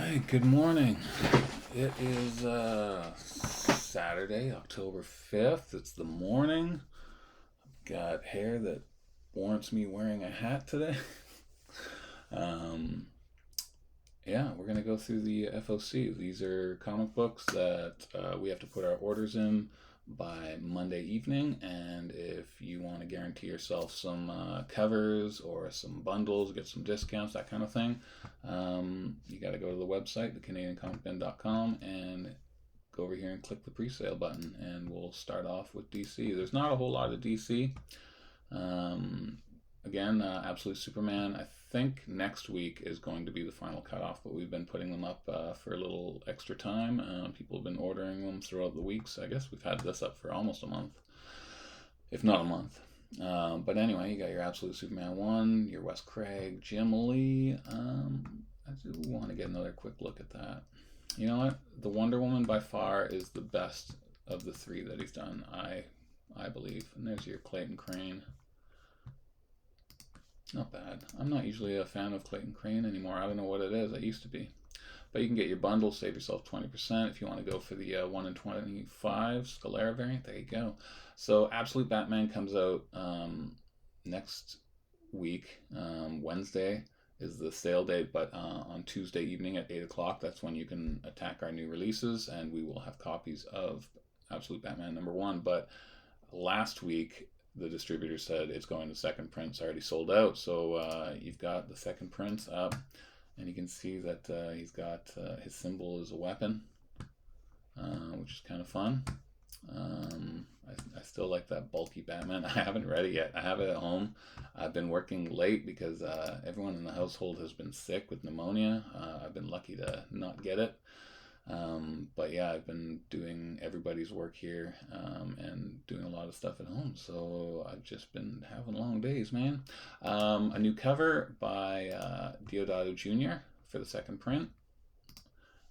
right, good morning. It is Saturday, October 5th. It's the morning. Got hair that warrants me wearing a hat today. um, yeah, we're going to go through the FOC. These are comic books that we have to put our orders in by Monday evening, and if you want to guarantee yourself some covers or some bundles, get some discounts, that kind of thing, you got to go to the website, thecanadiancomicbin.com, and go over here and click the pre-sale button, and we'll start off with DC. There's not a whole lot of DC. Again, Absolute Superman, I think next week is going to be the final cutoff, but we've been putting them up for a little extra time. People have been ordering them throughout the weeks. I guess we've had this up for almost a month, if not a month. But anyway, you got your Absolute Superman 1, your Wes Craig, Jim Lee. I do want to get another quick look at that. You know what? The Wonder Woman by far is the best of the three that he's done, I believe. And there's your Clayton Crane. Not bad. I'm not usually a fan of Clayton Crane anymore. I don't know what it is. I used to be. But you can get your bundle, save yourself 20% if you want to go for the 1 in 25 Scalera variant. There you go. So Absolute Batman comes out next week. Wednesday is the sale date, but on Tuesday evening at 8 o'clock, that's when you can attack our new releases, and we will have copies of Absolute Batman #1. But last week, the distributor said it's going to second print. It's already sold out. So you've got the second print up, and you can see that he's got his symbol is a weapon, which is kind of fun. I still like that bulky Batman. I haven't read it yet. I have it at home. I've been working late because everyone in the household has been sick with pneumonia. I've been lucky to not get it. But yeah, I've been doing everybody's work here and doing a lot of stuff at home. So I've just been having long days, man. A new cover by Deodato Jr. for the second print.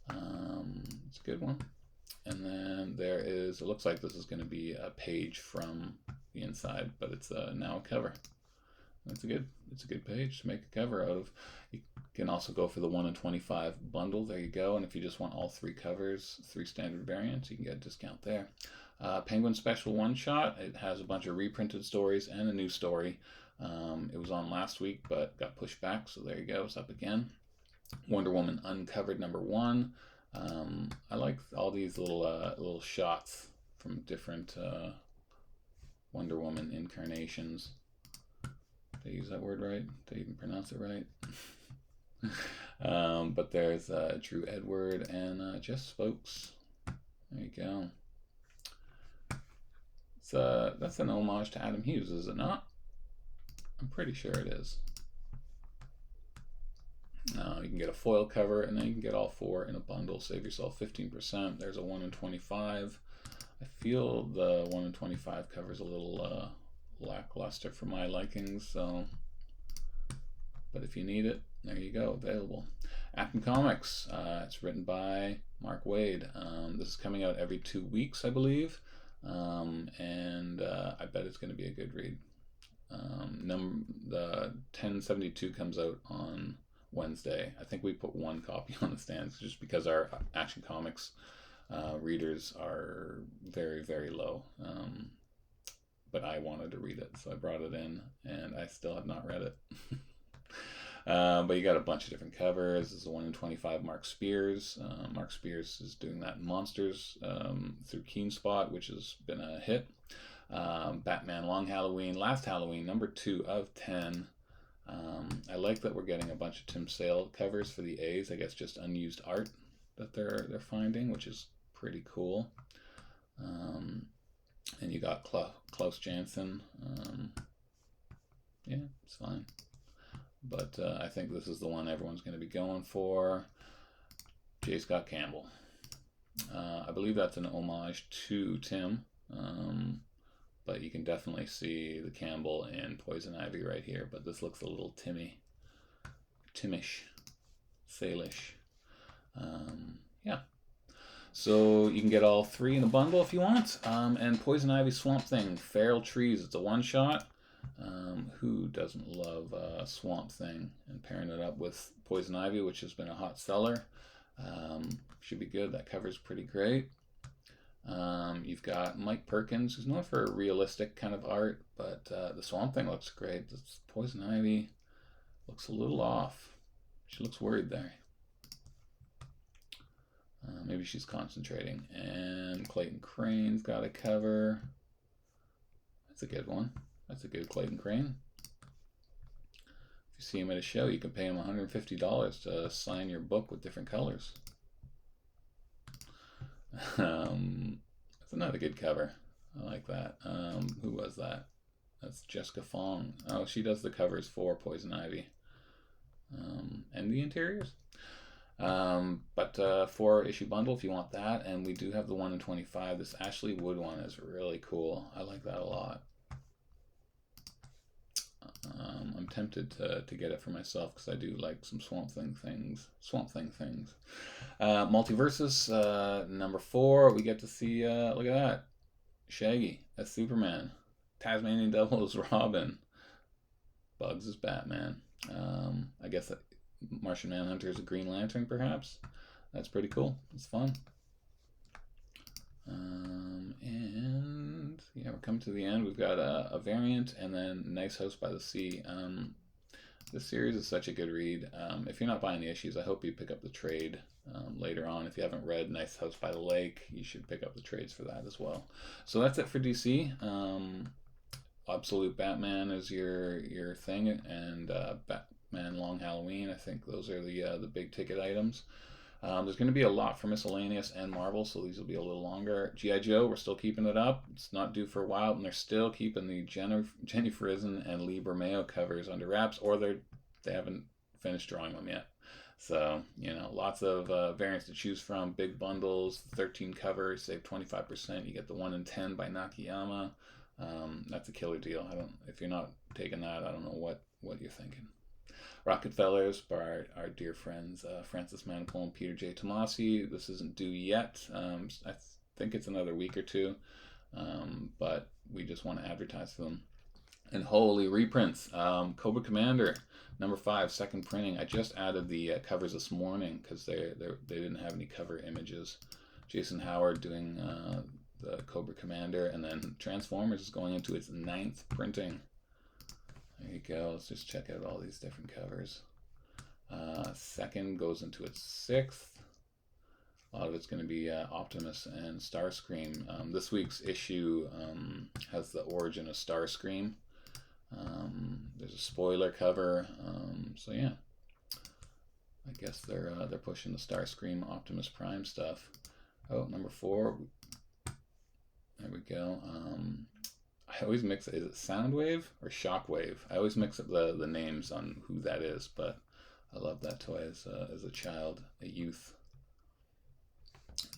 It's a good one. And then there is, it looks like this is going to be a page from the inside, but it's now a cover. It's a good page to make a cover out of. You can also go for the 1 in 25 bundle. There you go. And if you just want all 3 covers, 3 standard variants, you can get a discount there. Penguin Special One Shot. It has a bunch of reprinted stories and a new story. It was on last week, but got pushed back. So there you go. It's up again. Wonder Woman Uncovered #1. I like all these little shots from different Wonder Woman incarnations. Did I use that word right? Did I even pronounce it right? But there's Drew Edward and Jess Spokes. There you go. That's an homage to Adam Hughes, is it not? I'm pretty sure it is. You can get a foil cover, and then you can get all 4 in a bundle. Save yourself 15%. There's a 1 in 25. I feel the 1 in 25 cover is a little lackluster for my likings, so, but if you need it, there you go, available. Atom Comics, it's written by Mark Waid. This is coming out every 2 weeks, I believe, and I bet it's going to be a good read. The 1072 comes out on Wednesday. I think we put 1 copy on the stands just because our Action Comics readers are very, very low. But I wanted to read it, so I brought it in, and I still have not read it. But you got a bunch of different covers. This is a 1 in 25 Mark Spears. Mark Spears is doing that Monsters through Keen Spot, which has been a hit. Batman Long Halloween, Last Halloween, #2 of 10. I like that we're getting a bunch of Tim Sale covers for the A's. I guess just unused art that they're finding, which is pretty cool. And you got Klaus Janson. Yeah, it's fine. But I think this is the one everyone's going to be going for. J. Scott Campbell. I believe that's an homage to Tim. But you can definitely see the Campbell and Poison Ivy right here. But this looks a little Timish, Salish. Yeah. So you can get all 3 in a bundle if you want. And Poison Ivy Swamp Thing, Feral Trees. It's a 1-shot. Who doesn't love Swamp Thing? And pairing it up with Poison Ivy, which has been a hot seller. Should be good. That cover's pretty great. You've got Mike Perkins, who's known for realistic kind of art, but the Swamp Thing looks great. This Poison Ivy looks a little off. She looks worried there. Maybe she's concentrating. And Clayton Crane's got a cover. That's a good one. That's a good Clayton Crane. If you see him at a show, you can pay him $150 to sign your book with different colors. That's another good cover. I like that. Who was that? That's Jessica Fong. Oh, she does the covers for Poison Ivy. And the interiors. But 4-issue bundle if you want that. And we do have the 1 in 25. This Ashley Wood one is really cool. I like that a lot. I'm tempted to get it for myself because I do like some Swamp Thing things. Multiversus, number 4, we get to see, look at that, Shaggy as Superman, Tasmanian Devil as Robin, Bugs as Batman. I guess that Martian Manhunter is a Green Lantern, perhaps. That's pretty cool. It's fun. And yeah, we're coming to the end. We've got a variant and then Nice House by the Sea. This series is such a good read. If you're not buying the issues, I hope you pick up the trade later on. If you haven't read Nice House by the Lake, you should pick up the trades for that as well. So that's it for DC. Absolute Batman is your thing, and Batman Long Halloween. I think those are the big ticket items. There's going to be a lot for Miscellaneous and Marvel, so these will be a little longer. G.I. Joe, we're still keeping it up. It's not due for a while, and they're still keeping the Jenny Frison and Lee Bermeo covers under wraps, or they haven't finished drawing them yet. So, lots of variants to choose from. Big bundles, 13 covers, save 25%. You get the 1 in 10 by Nakayama. That's a killer deal. If you're not taking that, I don't know what you're thinking. Rockefellers by our dear friends Francis Manipul and Peter J. Tomasi. This isn't due yet. I think it's another week or two, but we just want to advertise for them. And holy reprints, Cobra Commander number 5, second printing. I just added the covers this morning because they didn't have any cover images. Jason Howard doing the Cobra Commander, and then Transformers is going into its 9th printing. There you go. Let's just check out all these different covers. Second goes into its 6th. A lot of it's going to be Optimus and Starscream. This week's issue has the origin of Starscream. There's a spoiler cover. So yeah, I guess they're pushing the Starscream Optimus Prime stuff. Oh, number 4. There we go. I always mix, is it Soundwave or Shockwave? I always mix up the names on who that is, but I love that toy as a child, a youth.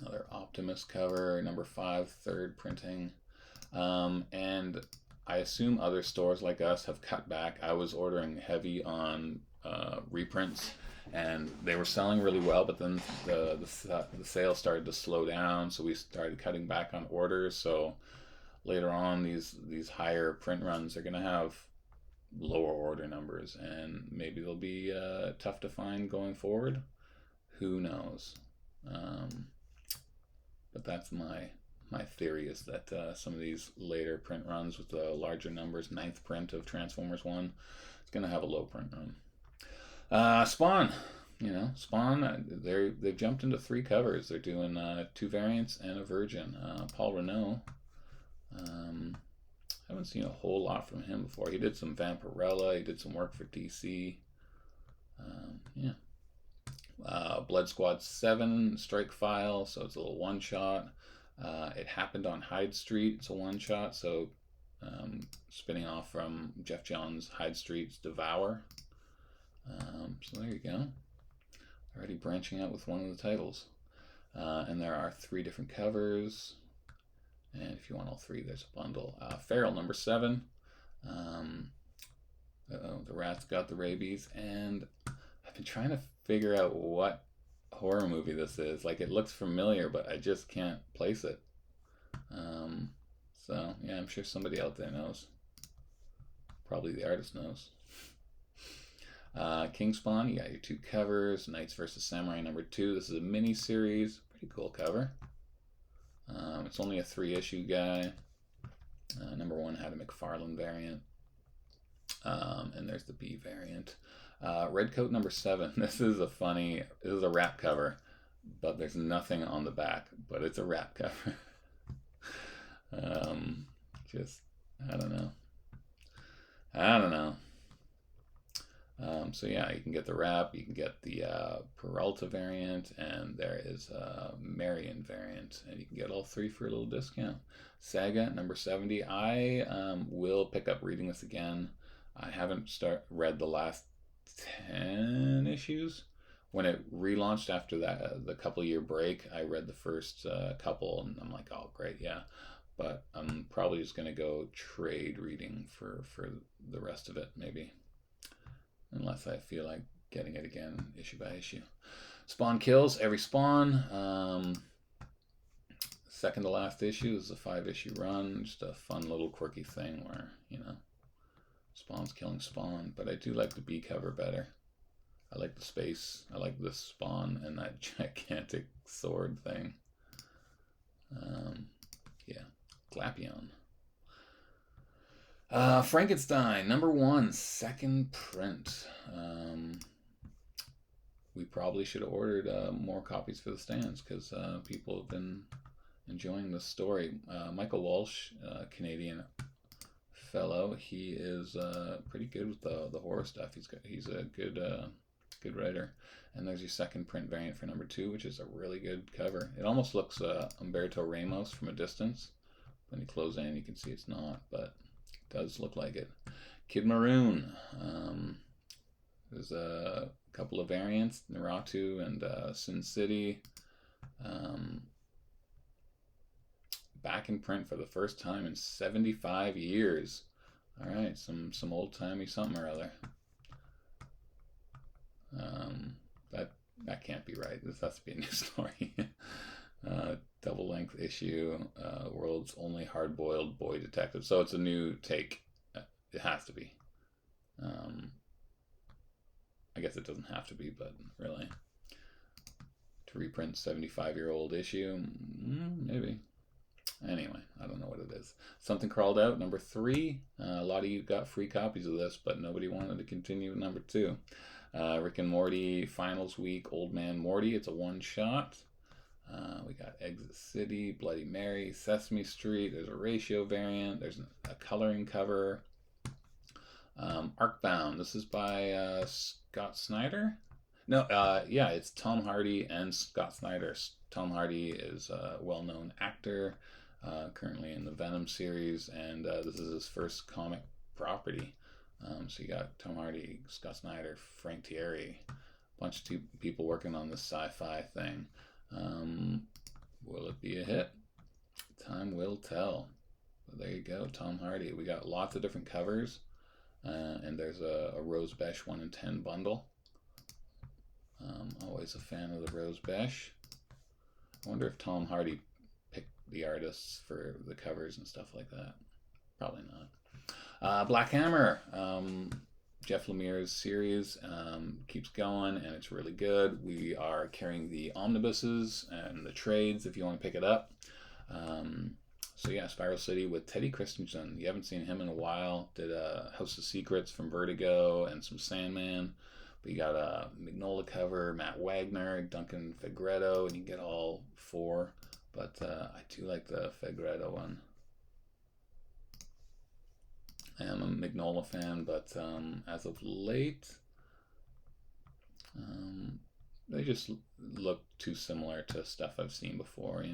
Another Optimus cover, number 5, third printing. And I assume other stores like us have cut back. I was ordering heavy on reprints, and they were selling really well, but then the sales started to slow down, so we started cutting back on orders. So later on, these higher print runs are going to have lower order numbers, and maybe they'll be tough to find going forward. Who knows? But that's my theory, is that some of these later print runs with the larger numbers, 9th print of Transformers 1, it's going to have a low print run. Spawn. Spawn, they've jumped into 3 covers. They're doing 2 variants and a Virgin. Paul Renault. Haven't seen a whole lot from him before. He did some Vampirella. He did some work for DC. Yeah. Blood Squad 7 Strike File, so it's a little one-shot. It happened on Hyde Street. It's a one-shot, so spinning off from Jeff Johns' Hyde Street's Devour. So there you go. Already branching out with one of the titles. And there are 3 different covers. And if you want all 3, there's a bundle. Feral number 7. The rat's got the rabies. And I've been trying to figure out what horror movie this is. Like, it looks familiar, but I just can't place it. So yeah, I'm sure somebody out there knows. Probably the artist knows. King Spawn, you got your 2 covers. Knights vs. Samurai #2. This is a mini series. Pretty cool cover. It's only a 3-issue guy. #1 had a McFarlane variant. And there's the B variant. Redcoat #7. This is a wrap cover, but there's nothing on the back, but it's a wrap cover. I don't know. So yeah, you can get the wrap, you can get the Peralta variant, and there is a Marion variant, and you can get all 3 for a little discount. Saga #70. I will pick up reading this again. I haven't read the last 10 issues. When it relaunched after the couple-year break, I read the first couple, and I'm like, oh, great, yeah. But I'm probably just going to go trade reading for the rest of it, maybe. Unless I feel like getting it again, issue by issue. Spawn Kills, every Spawn. Second to last issue. This is a 5-issue run. Just a fun little quirky thing where, Spawn's killing Spawn. But I do like the B cover better. I like the space. I like this Spawn and that gigantic sword thing. Yeah. Glapion. Frankenstein, #1, second print. We probably should have ordered more copies for the stands because people have been enjoying this story. Michael Walsh, Canadian fellow, he is pretty good with the horror stuff. He's a good writer. And there's your second print variant for #2, which is a really good cover. It almost looks Humberto Ramos from a distance. When you close in, you can see it's not, but it does look like it. Kid Maroon. There's a couple of variants, Naruto and Sin City. Back in print for the first time in 75 years. All right, some old-timey something or other. That can't be right. This has to be a new story. Double-length issue, world's only hard-boiled boy detective. So it's a new take. It has to be. I guess it doesn't have to be, but really. To reprint 75-year-old issue, maybe. Anyway, I don't know what it is. Something Crawled Out, #3. A lot of you got free copies of this, but nobody wanted to continue with #2. Rick and Morty, Finals Week, Old Man Morty. It's a one-shot. We got Exit City, Bloody Mary, Sesame Street. There's a ratio variant. There's a coloring cover. Arcbound. This is by Scott Snyder. No, yeah, it's Tom Hardy and Scott Snyder. Tom Hardy is a well-known actor, currently in the Venom series, and this is his first comic property. So you got Tom Hardy, Scott Snyder, Frank Thierry, a bunch of people working on this sci-fi thing. Will it be a hit? Time will tell. But there you go, Tom Hardy. We got lots of different covers, and there's a Rose Besh 1 in 10 bundle. Always a fan of the Rose Besh. I wonder if Tom Hardy picked the artists for the covers and stuff like that. Probably not. Black Hammer. Jeff Lemire's series keeps going, and it's really good. We are carrying the omnibuses and the trades if you want to pick it up. So yeah, Spiral City with Teddy Christensen. You haven't seen him in a while. Did House of Secrets from Vertigo and some Sandman. But you got a Mignola cover, Matt Wagner, Duncan Fegredo, and you get all 4. But I do like the Fegredo one. I am a Mignola fan, but as of late, they just look too similar to stuff I've seen before,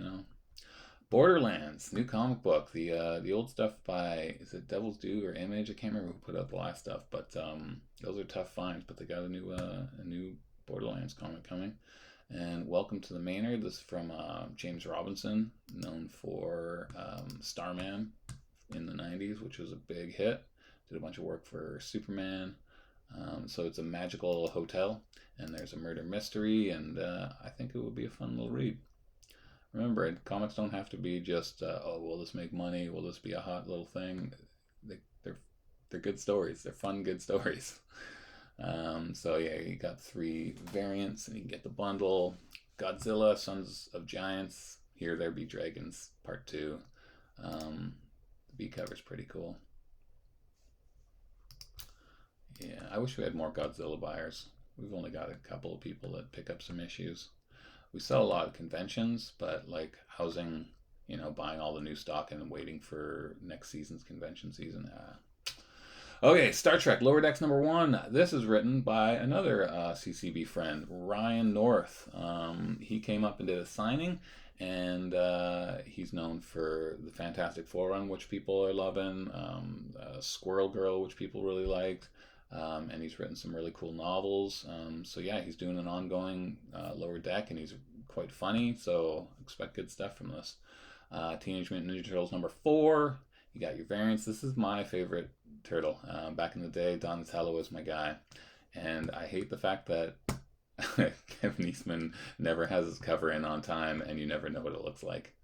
Borderlands, new comic book. The old stuff by, is it Devil's Due or Image? I can't remember who put out the last stuff, but those are tough finds. But they got a new Borderlands comic coming. And Welcome to the Maynard. This is from James Robinson, known for Starman in the 90s, which was a big hit. Did a bunch of work for Superman. So it's a magical hotel, and there's a murder mystery, and I think it would be a fun little read. Remember, comics don't have to be just, will this make money? Will this be a hot little thing? They're good stories. They're fun, good stories. So yeah, you got 3 variants, and you can get the bundle. Godzilla, Sons of Giants, Here There Be Dragons, Part 2. The B cover's pretty cool. Yeah, I wish we had more Godzilla buyers. We've only got a couple of people that pick up some issues. We sell a lot of conventions, but like housing, buying all the new stock and then waiting for next season's convention season. Okay, Star Trek Lower Decks #1. This is written by another CCB friend, Ryan North. He came up and did a signing, and he's known for the Fantastic Four run, which people are loving, Squirrel Girl, which people really liked, and he's written some really cool novels. So yeah, he's doing an ongoing Lower Deck, and he's quite funny, so expect good stuff from this. Teenage Mutant Ninja Turtles #4. You got your variants. This is my favorite turtle. Back in the day, Donatello was my guy. And I hate the fact that Kevin Eastman never has his cover in on time, and you never know what it looks like.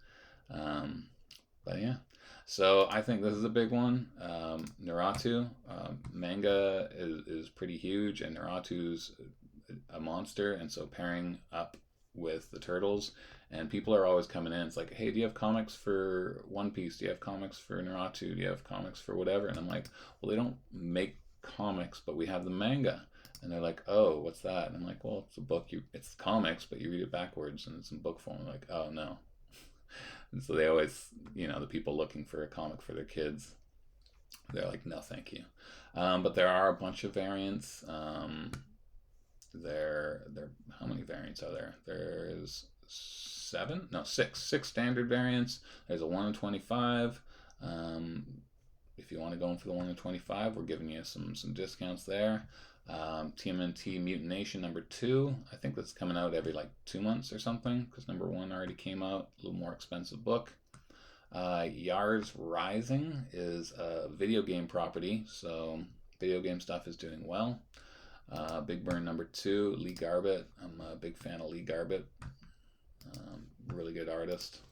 But yeah. So I think this is a big one. Naruto manga is pretty huge, and Naruto's a monster, and so pairing up with the turtles, and people are always coming in. It's like, hey, do you have comics for One Piece? Do you have comics for Naruto? Do you have comics for whatever? And I'm like, well, they don't make comics, but we have the manga. And they're like, oh, what's that? And I'm like, well, it's a book. It's comics, but you read it backwards, and it's in book form. I'm like, oh no. And so they always, the people looking for a comic for their kids, they're like, no, thank you. But there are a bunch of variants. How many variants are there? There's 6 standard variants. There's a 1 in 25. If you want to go in for the 1 in 25, we're giving you some discounts there. TMNT Mutant Nation #2. I think that's coming out every 2 months or something, because #1 already came out. A little more expensive book. Yars Rising is a video game property, so video game stuff is doing well. Big Burn #2, Lee Garbett. I'm a big fan of Lee Garbett. Really good artist.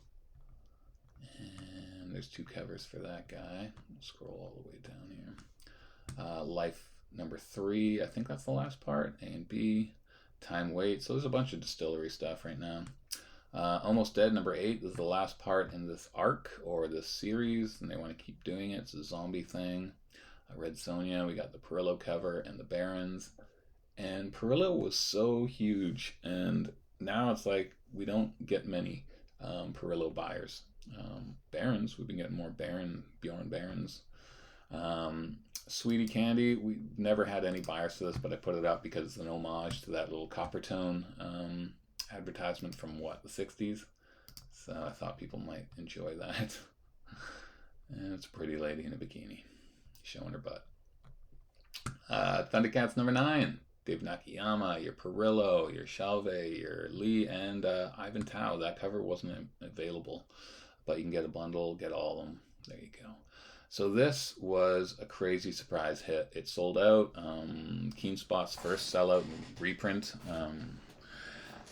And there's 2 covers for that guy. We'll scroll all the way down here. Life #3, I think that's the last part. A and B. Time Wait. So there's a bunch of distillery stuff right now. Almost Dead #8 is the last part in this arc or this series, and they want to keep doing it. It's a zombie thing. Red Sonja, we got the Perillo cover and the Barons. And Perillo was so huge, and now it's like we don't get many Perillo buyers. Barons, we've been getting more Bjorn Barons. Sweetie Candy, we never had any buyers for this, but I put it up because it's an homage to that little Coppertone advertisement from the 60s. So I thought people might enjoy that. And it's a pretty lady in a bikini showing her butt. Thundercats #9. Dave Nakayama, your Perillo, your Shalve, your Lee, and Ivan Tao. That cover wasn't available, but you can get a bundle, get all of them. There you go. So this was a crazy surprise hit. It sold out. Keen Spot's first sellout reprint.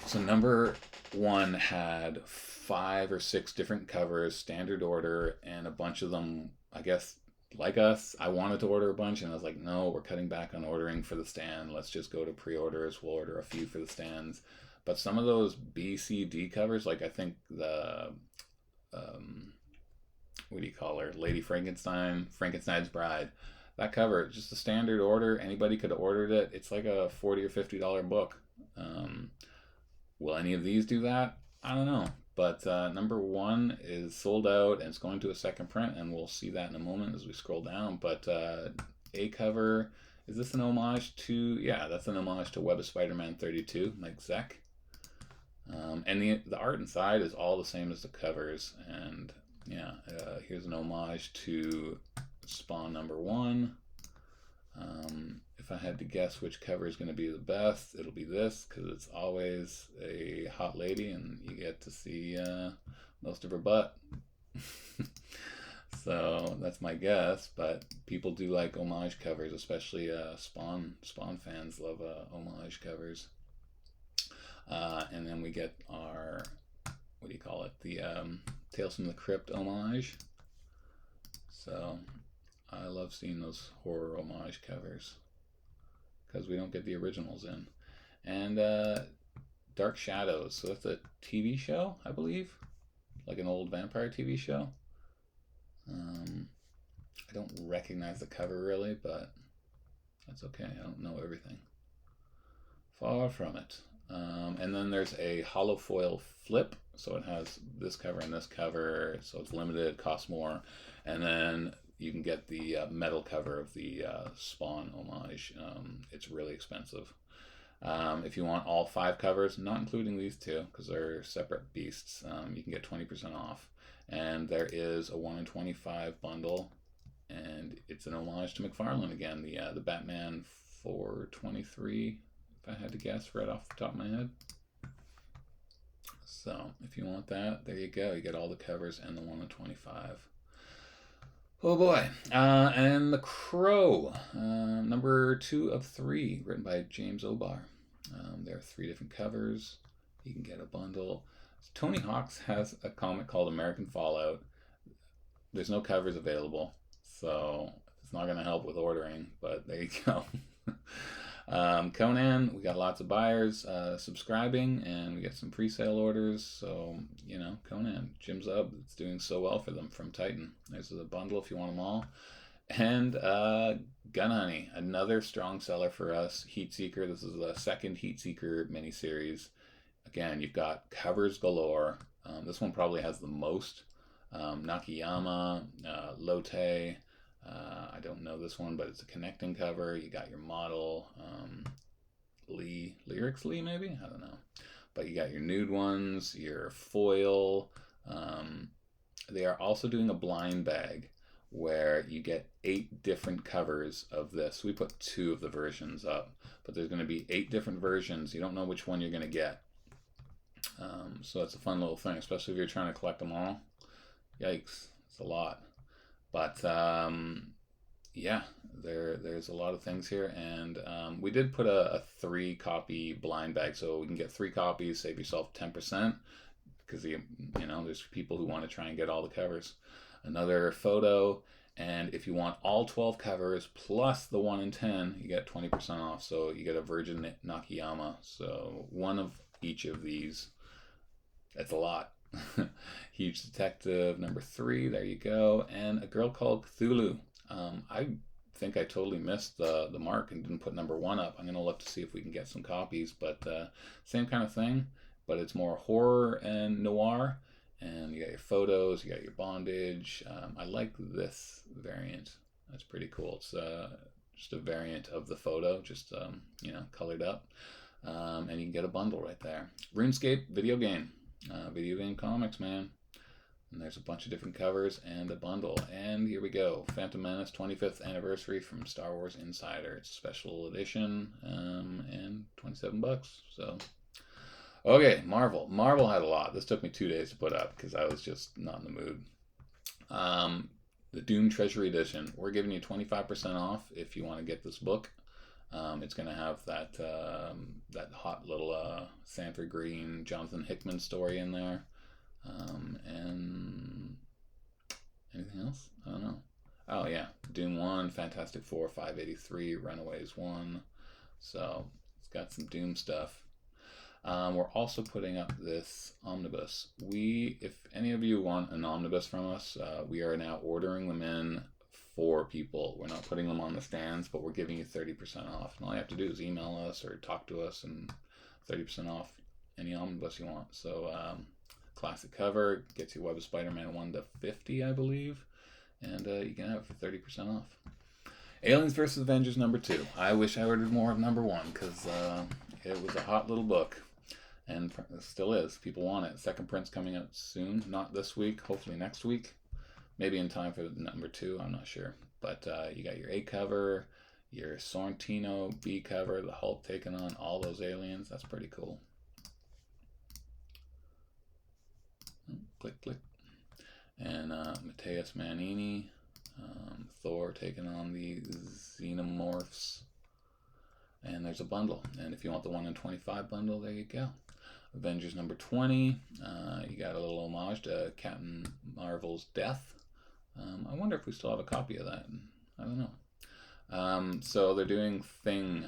So #1 had 5 or 6 different covers, standard order, and a bunch of them, I guess, like us, I wanted to order a bunch, and I was like, no, we're cutting back on ordering for the stand. Let's just go to pre-orders. We'll order a few for the stands. But some of those B, C, D covers, I think the, what do you call her? Lady Frankenstein, Frankenstein's Bride. That cover, just a standard order. Anybody could have ordered it. It's like a $40 or $50 book. Will any of these do that? I don't know. But #1 is sold out, and it's going to a second print, and we'll see that in a moment as we scroll down. But A cover, is this an homage to, yeah, that's an homage to Web of Spider-Man 32, Mike Zeck. And the art inside is all the same as the covers, and yeah, here's an homage to Spawn #1. If I had to guess which cover is going to be the best, it'll be this, because it's always a hot lady and you get to see most of her butt. So that's my guess, but people do like homage covers, especially Spawn fans love homage covers. And then we get our, what do you call it, the Tales from the Crypt homage. So I love seeing those horror homage covers because we don't get the originals in. And Dark Shadows. So that's a TV show, I believe, like an old vampire TV show. I don't recognize the cover really, but that's okay. I don't know everything. Far from it. And then there's a hollow foil flip. So it has this cover and this cover. So it's limited, costs more. And then you can get the metal cover of the Spawn homage. It's really expensive. If you want all 5 covers, not including these 2, because they're separate beasts, you can get 20% off. And there is a 1 in 25 bundle, and it's an homage to McFarlane again, the Batman 423, if I had to guess right off the top of my head. So if you want that, there you go. You get all the covers and the 1 in 25. Oh boy. And The Crow, number 2 of 3, written by James O'Barr. There are 3 different covers. You can get a bundle. Tony Hawk's has a comic called American Fallout. There's no covers available, so it's not going to help with ordering, but there you go. Conan, we got lots of buyers subscribing, and we get some pre-sale orders. So, you know, Conan, Jim's Up, it's doing so well for them from Titan. There's a bundle if you want them all. And Gun Honey, another strong seller for us. Heatseeker, this is the 2nd Heatseeker miniseries. Again, you've got covers galore. This one probably has the most. Nakayama, Lotte. I don't know this one, but it's a connecting cover. You got your model, Lyrics Lee maybe? I don't know. But you got your nude ones, your foil. They are also doing a blind bag where you get 8 different covers of this. We put 2 of the versions up, but there's going to be 8 different versions. You don't know which one you're going to get. So that's a fun little thing, especially if you're trying to collect them all. Yikes, it's a lot. But yeah, there's a lot of things here, and we did put a 3-copy blind bag, so we can get 3 copies, save yourself 10%, because you know there's people who want to try and get all the covers. Another photo, and if you want all 12 covers plus the 1 in 10, you get 20% off. So you get a Virgin Nakayama, so 1 of each of these. That's a lot. Huge Detective, number 3, there you go. And A Girl Called Cthulhu. I think I totally missed the mark and didn't put number 1 up. I'm going to look to see if we can get some copies, but same kind of thing, but it's more horror and noir. And you got your photos, you got your bondage. I like this variant. That's pretty cool. It's just a variant of the photo, just you know, colored up. And you can get a bundle right there. RuneScape video game. Video game comics, man. And there's a bunch of different covers and a bundle. And here we go. Phantom Menace 25th anniversary from Star Wars Insider. It's a special edition, and $27. So, okay, Marvel. Marvel had a lot. This took me 2 days to put up because I was just not in the mood. The Doom Treasury Edition. We're giving you 25% off if you want to get this book. It's going to have that that hot little Sandra Green, Jonathan Hickman story in there. And anything else? I don't know. Oh yeah, Doom 1, Fantastic Four, 583, Runaways 1. So it's got some Doom stuff. We're also putting up this omnibus. If any of you want an omnibus from us, we are now ordering them in for people. We're not putting them on the stands, but we're giving you 30% off. And all you have to do is email us or talk to us, and 30% off any omnibus you want. So classic cover gets you Web of Spider-Man 1 to 50, I believe, and you can have it for 30% off. Aliens vs. Avengers number 2. I wish I ordered more of number 1 because it was a hot little book, and it still is. People want it. Second print's coming out soon, not this week, hopefully next week. Maybe in time for number 2, I'm not sure. But you got your A cover, your Sorrentino B cover, the Hulk taking on all those aliens. That's pretty cool. Click, click. And Mateus Manini, Thor taking on the Xenomorphs. And there's a bundle. And if you want the 1 in 25 bundle, there you go. Avengers number 20. You got a little homage to Captain Marvel's death. I wonder if we still have a copy of that. I don't know. So they're doing Thing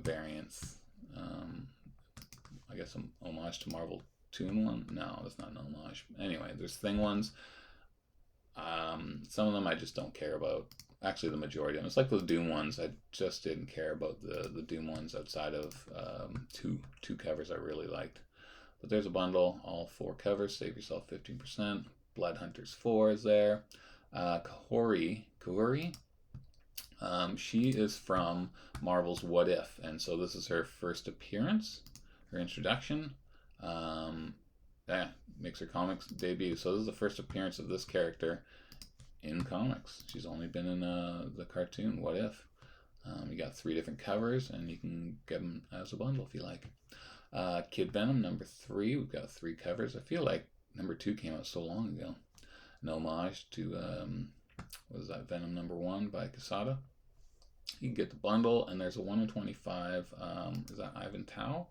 variants. I guess an homage to Marvel Toon one. No, that's not an homage. Anyway, there's Thing ones. Some of them I just don't care about. Actually, the majority of them. It's like the Doom ones. I just didn't care about the Doom ones outside of two covers I really liked. But there's a bundle, all 4 covers. Save yourself 15%. Blood Hunters 4 is there. Kahori, she is from Marvel's What If, and so this is her first appearance, her introduction. Yeah, makes her comics debut. So this is the first appearance of this character in comics. She's only been in the cartoon What If. You got 3 different covers, and you can get them as a bundle if you like. Kid Venom number 3. We've got 3 covers. I feel like number 2 came out so long ago. An homage to what is that, Venom number 1 by Quesada. You can get the bundle, and there's a 1 in 25. Is that Ivan Tao?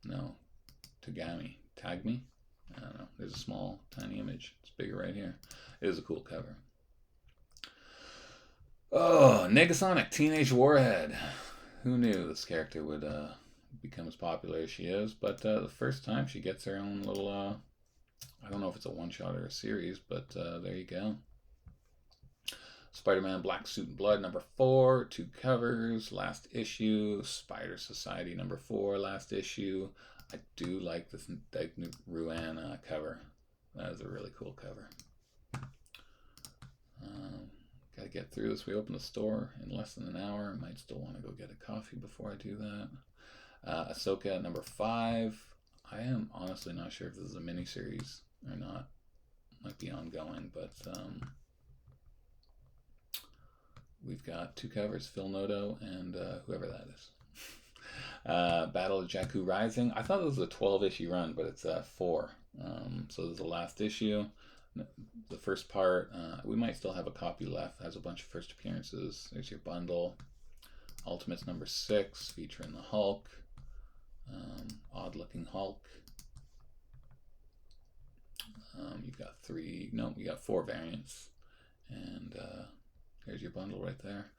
No, Tagami. Tag Me? I don't know. There's a small, tiny image. It's bigger right here. It is a cool cover. Oh, Negasonic Teenage Warhead. Who knew this character would become as popular as she is? But the first time she gets her own little, I don't know if it's a one-shot or a series, but there you go. Spider-Man Black Suit and Blood number 4, 2 covers, last issue. Spider Society number 4, last issue. I do like this Ruan cover. That is a really cool cover. Gotta get through this. We open the store in less than an hour. I might still want to go get a coffee before I do that. Ahsoka number 5. I am honestly not sure if this is a miniseries or not. Might be ongoing, but we've got 2 covers, Phil Noto and whoever that is. Battle of Jakku Rising. I thought it was a 12-issue run, but it's 4. So this is the last issue. The first part, we might still have a copy left. It has a bunch of first appearances. There's your bundle. Ultimates number 6, featuring the Hulk. Odd-looking Hulk. You've got 4 variants. And there's your bundle right there.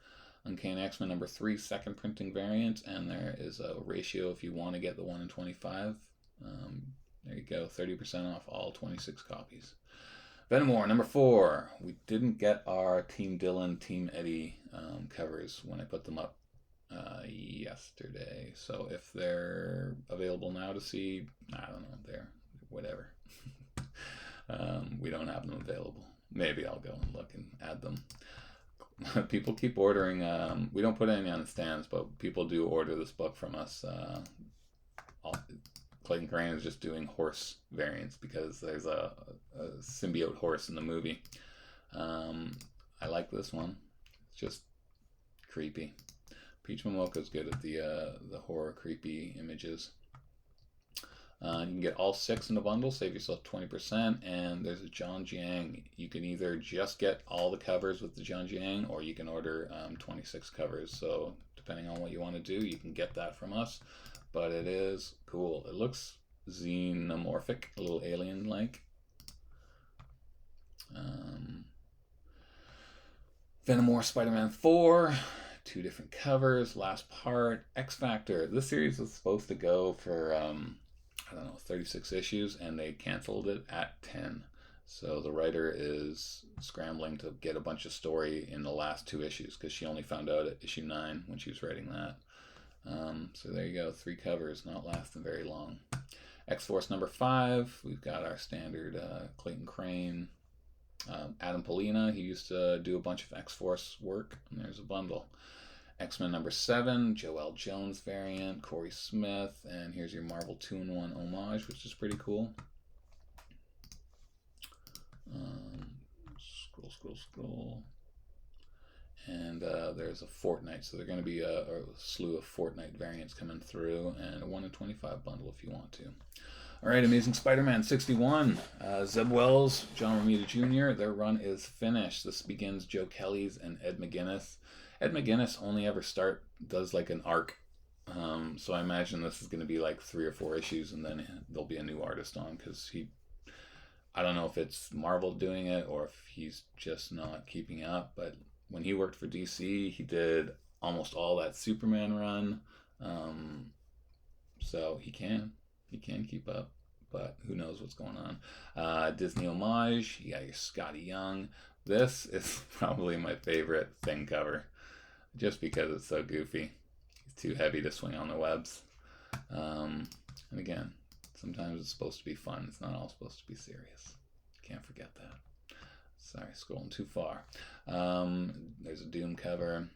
Uncanny X-Men number 3, second printing variant, and there is a ratio if you want to get the 1 in 25. There you go, 30% off all 26 copies. Venom War number 4. We didn't get our Team Dylan, Team Eddie covers when I put them up yesterday. So if they're available now to see, I don't know, they're whatever. We don't have them available. Maybe I'll go and look and add them. People keep ordering. We don't put any on the stands, but people do order this book from us. Clayton Crane is just doing horse variants because there's a symbiote horse in the movie. I like this one. It's just creepy. Peach Momoko's good at the horror creepy images. You can get all 6 in the bundle, save yourself 20%, and there's a John Jiang. You can either just get all the covers with the John Jiang, or you can order 26 covers. So depending on what you want to do, you can get that from us. But it is cool. It looks xenomorphic, a little alien-like. Venom War Spider-Man 4, 2 different covers, last part. X Factor. This series was supposed to go for... I don't know, 36 issues, and they canceled it at 10. So the writer is scrambling to get a bunch of story in the last 2 issues because she only found out at issue 9 when she was writing that. So there you go, 3 covers, not lasting very long. X-Force number 5, we've got our standard Clayton Crane. Adam Polina, he used to do a bunch of X-Force work, and there's a bundle. X-Men number 7, Joel Jones variant, Corey Smith, and here's your Marvel 2-in-1 homage, which is pretty cool. Scroll. And there's a Fortnite, so there's going to be a slew of Fortnite variants coming through, and a 1 in 25 bundle if you want to. All right, Amazing Spider-Man 61. Zeb Wells, John Romita Jr., their run is finished. This begins Joe Kelly's and Ed McGuinness. Ed McGuinness only ever does like an arc. So I imagine this is going to be like 3 or 4 issues, and then there'll be a new artist on because I don't know if it's Marvel doing it or if he's just not keeping up, but when he worked for DC, he did almost all that Superman run. Um, so he can keep up, but who knows what's going on. Disney homage, you got your Scotty Young. This is probably my favorite Thing cover, just because it's so goofy. He's too heavy to swing on the webs. And again, sometimes it's supposed to be fun. It's not all supposed to be serious. Can't forget that. Sorry, scrolling too far. There's a Doom cover.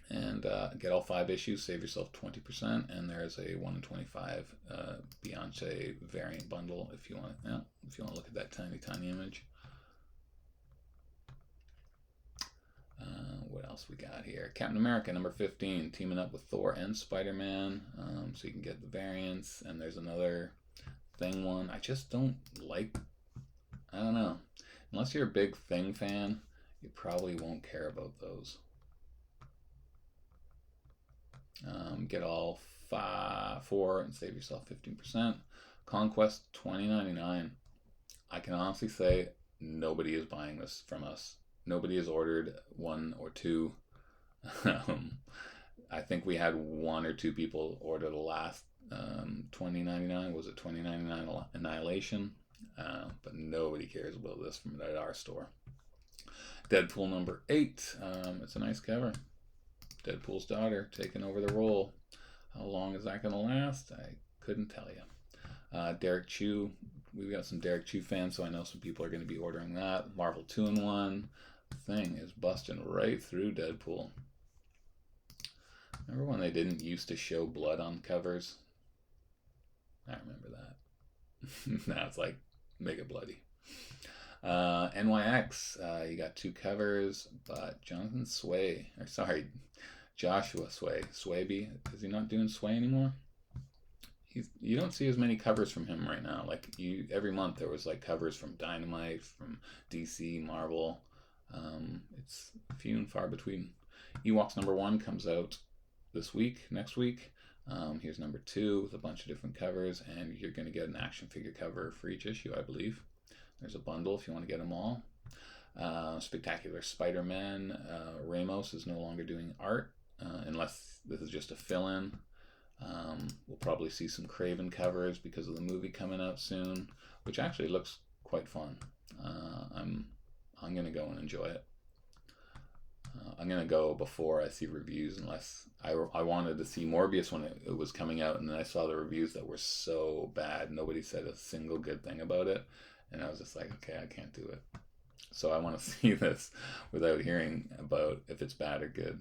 And get all 5 issues, save yourself 20%. And there's a 1 in 25 Beyonce variant bundle if you want. Yeah, if you want to look at that tiny image. What else we got here? Captain America number 15, teaming up with Thor and Spider-Man, so you can get the variants. And there's another Thing one. I just don't like. I don't know. Unless you're a big Thing fan, you probably won't care about those. Get all 4 and save yourself 15%. Conquest $20.99. I can honestly say nobody is buying this from us. Nobody has ordered 1 or 2. I think we had 1 or 2 people order the last $20.99. Was it $20.99 Annihilation? But nobody cares about this from at our store. Deadpool number 8. It's a nice cover. Deadpool's daughter taking over the role. How long is that going to last? I couldn't tell you. Derek Chew. We've got some Derek Chew fans, so I know some people are going to be ordering that. Marvel 2-in-1. Thing is busting right through Deadpool. Remember when they didn't used to show blood on covers? I remember that. Now it's like, make it bloody. NYX, you got 2 covers, but Joshua Swaby, is he not doing Sway anymore? You don't see as many covers from him right now. Like every month there was like covers from Dynamite, from DC, Marvel. It's few and far between. Ewoks number 1 comes out next week. Here's number 2 with a bunch of different covers, and you're going to get an action figure cover for each issue, I believe. There's a bundle if you want to get them all. Spectacular Spider-Man. Ramos is no longer doing art, unless this is just a fill-in. We'll probably see some Craven covers because of the movie coming out soon, which actually looks quite fun. I'm going to go and enjoy it. I'm going to go before I see reviews, unless I wanted to see Morbius when it was coming out, and then I saw the reviews that were so bad. Nobody said a single good thing about it, and I was just like, okay, I can't do it. So I want to see this without hearing about if it's bad or good.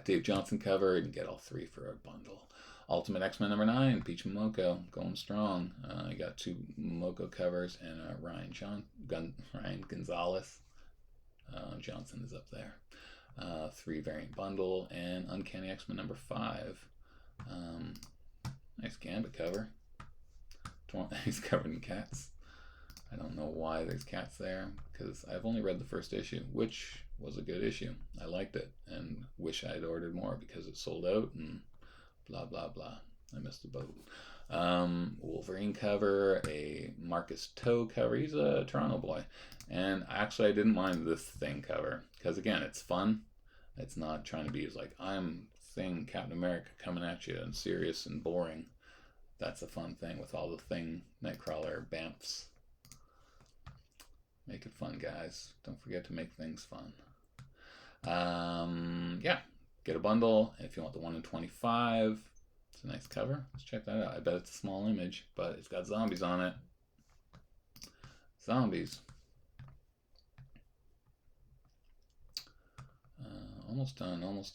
Dave Johnson cover, you can get all 3 for a bundle. Ultimate X-Men number 9, Peach Momoko, going strong. You got 2 Momoko covers and Ryan Gonzalez. Johnson is up there. 3 variant bundle, and Uncanny X-Men number 5. Nice Gambit cover. He's covered in cats. I don't know why there's cats there, because I've only read the first issue, which was a good issue. I liked it, and wish I had ordered more because it sold out, and blah, blah, blah. I missed the boat. Wolverine cover, a Marcus Toe cover. He's a Toronto boy. And actually, I didn't mind this Thing cover, because again, it's fun. It's not trying to be like, I'm Thing, Captain America coming at you and serious and boring. That's a fun thing with all the Thing Nightcrawler bamfs. Make it fun, guys. Don't forget to make things fun. Yeah, get a bundle. If you want the 1 in 25, it's a nice cover. Let's check that out. I bet it's a small image, but it's got zombies on it. Zombies. Almost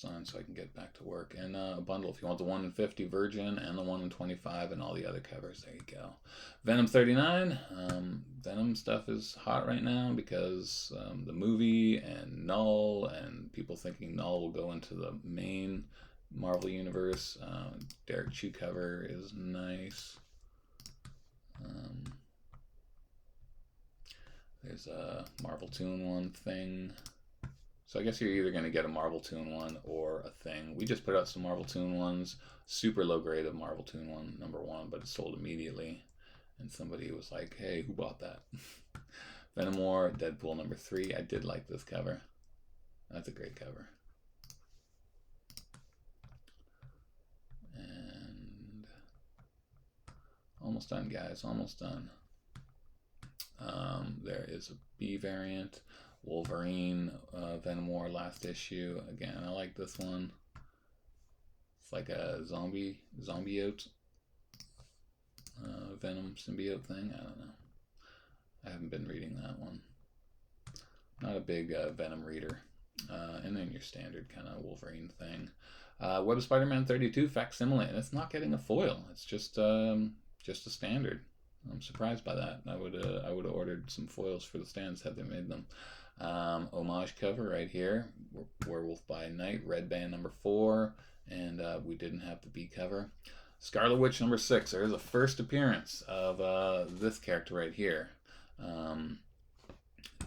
done, so I can get back to work. And a bundle if you want the 1 in 50 Virgin and the 1 in 25 and all the other covers. There you go. Venom 39. Venom stuff is hot right now because the movie and Null, and people thinking Null will go into the main Marvel universe. Derek Chew cover is nice. There's a Marvel 2-in-1 Thing. So I guess you're either going to get a Marvel 2-in-1 or a Thing. We just put out some Marvel 2-in-1s. Super low grade of Marvel 2-in-1 number 1, but it sold immediately. And somebody was like, hey, who bought that? Venom War, Deadpool number 3. I did like this cover. That's a great cover. And almost done, guys. Almost done. There is a B variant. Wolverine, Venom War last issue. Again, I like this one. It's like a zombiote, Venom symbiote thing. I don't know. I haven't been reading that one. Not a big Venom reader. And then your standard kind of Wolverine thing. Web of Spider-Man 32 facsimile, and it's not getting a foil. It's just a standard. I'm surprised by that. I would have ordered some foils for the stands had they made them. Homage cover right here, Werewolf by Night, red band number 4, and we didn't have the B cover. Scarlet Witch number 6. There is a first appearance of this character right here.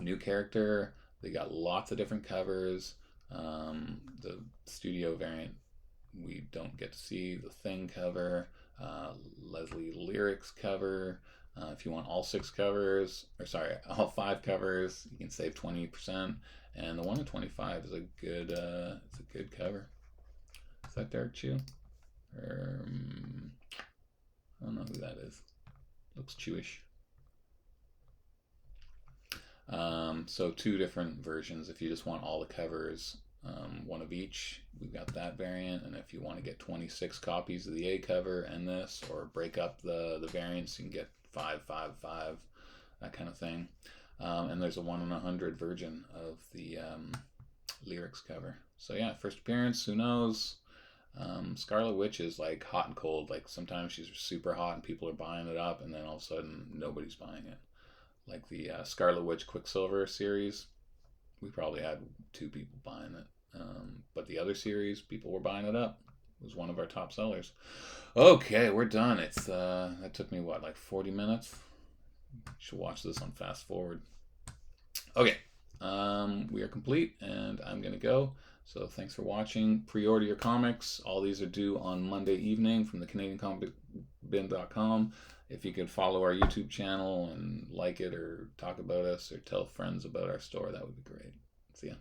New character. They got lots of different covers. The studio variant, we don't get to see. The Thing cover, Leslie Lyrics cover. If you want all 6 covers, or sorry, all 5 covers, you can save 20%. And the 1 in 25 is a good, it's a good cover. Is that Derek Chew? Or, I don't know who that is. Looks Chewish. So 2 different versions. If you just want all the covers, 1 of each, we've got that variant. And if you want to get 26 copies of the A cover and this, or break up the variants, you can get 5, 5, 5, that kind of thing. And there's a 1 in 100 version of the Lyrics cover. So yeah, first appearance, who knows? Scarlet Witch is like hot and cold. Like sometimes she's super hot and people are buying it up, and then all of a sudden nobody's buying it. Like the Scarlet Witch Quicksilver series, we probably had 2 people buying it. But the other series, people were buying it up. It was one of our top sellers. Okay, we're done. It's that took me what, like 40 minutes? Should watch this on fast forward. Okay, we are complete, and I'm gonna go. So thanks for watching. Pre-order your comics. All these are due on Monday evening from the CanadianComicBin.com. If you could follow our YouTube channel and like it or talk about us or tell friends about our store, that would be great. See ya.